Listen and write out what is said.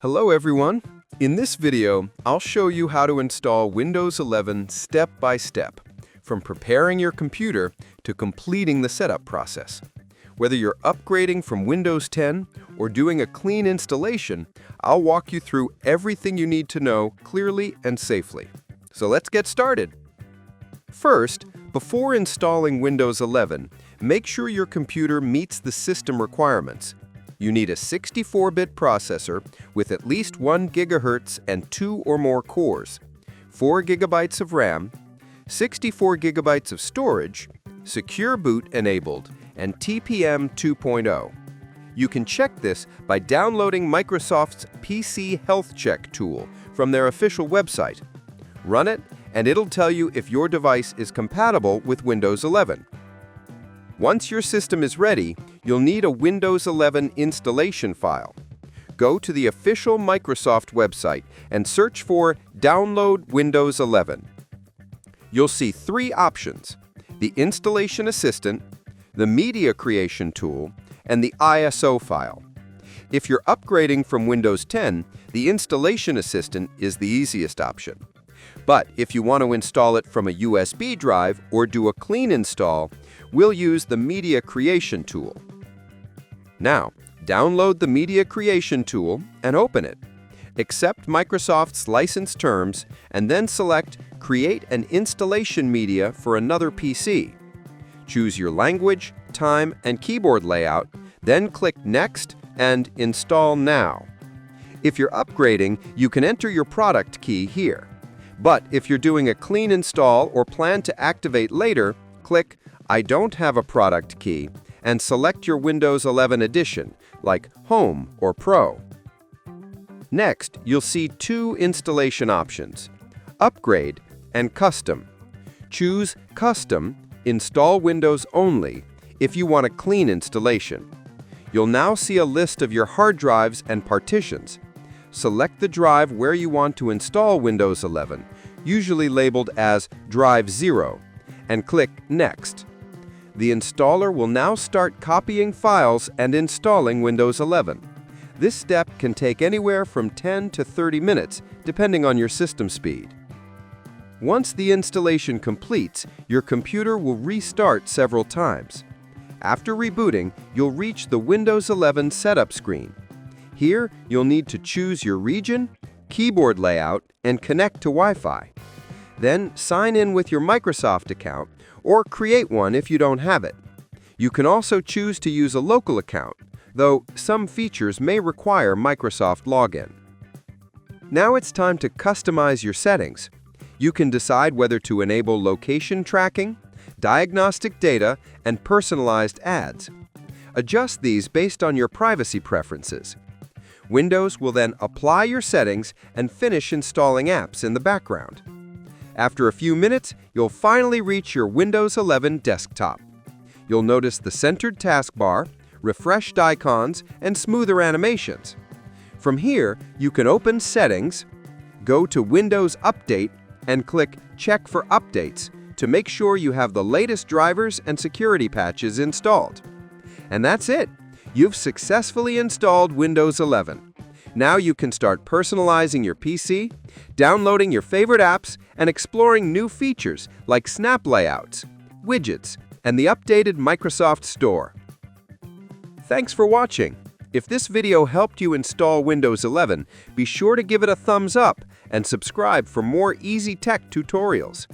Hello everyone! In this video, I'll show you how to install Windows 11 step by step, from preparing your computer to completing the setup process. Whether you're upgrading from Windows 10 or doing a clean installation, I'll walk you through everything you need to know clearly and safely. So let's get started! First, before installing Windows 11, make sure your computer meets the system requirements. You need a 64-bit processor with at least 1 GHz and 2 or more cores, 4 GB of RAM, 64 GB of storage, Secure Boot enabled, and TPM 2.0. You can check this by downloading Microsoft's PC Health Check tool from their official website. Run it, and it'll tell you if your device is compatible with Windows 11. Once your system is ready, you'll need a Windows 11 installation file. Go to the official Microsoft website and search for Download Windows 11. You'll see 3 options: the Installation Assistant, the Media Creation tool, and the ISO file. If you're upgrading from Windows 10, the Installation Assistant is the easiest option. But if you want to install it from a USB drive or do a clean install, we'll use the Media Creation tool. Now, download the Media Creation tool and open it. Accept Microsoft's license terms and then select Create an Installation Media for another PC. Choose your language, time, and keyboard layout, then click Next and Install Now. If you're upgrading, you can enter your product key here. But if you're doing a clean install or plan to activate later, click I don't have a product key and select your Windows 11 edition, like Home or Pro. Next, you'll see 2 installation options: Upgrade and Custom. Choose Custom, Install Windows Only, if you want a clean installation. You'll now see a list of your hard drives and partitions. Select the drive where you want to install Windows 11, usually labeled as Drive 0, and click Next. The installer will now start copying files and installing Windows 11. This step can take anywhere from 10 to 30 minutes, depending on your system speed. Once the installation completes, your computer will restart several times. After rebooting, you'll reach the Windows 11 setup screen. Here, you'll need to choose your region, keyboard layout, and connect to Wi-Fi. Then, sign in with your Microsoft account, or create one if you don't have it. You can also choose to use a local account, though some features may require Microsoft login. Now it's time to customize your settings. You can decide whether to enable location tracking, diagnostic data, and personalized ads. Adjust these based on your privacy preferences. Windows will then apply your settings and finish installing apps in the background. After a few minutes, you'll finally reach your Windows 11 desktop. You'll notice the centered taskbar, refreshed icons, and smoother animations. From here, you can open Settings, go to Windows Update, and click Check for Updates to make sure you have the latest drivers and security patches installed. And that's it! You've successfully installed Windows 11. Now you can start personalizing your PC, downloading your favorite apps, and exploring new features like snap layouts, widgets, and the updated Microsoft Store. Thanks for watching. If this video helped you install Windows 11, be sure to give it a thumbs up and subscribe for more easy tech tutorials.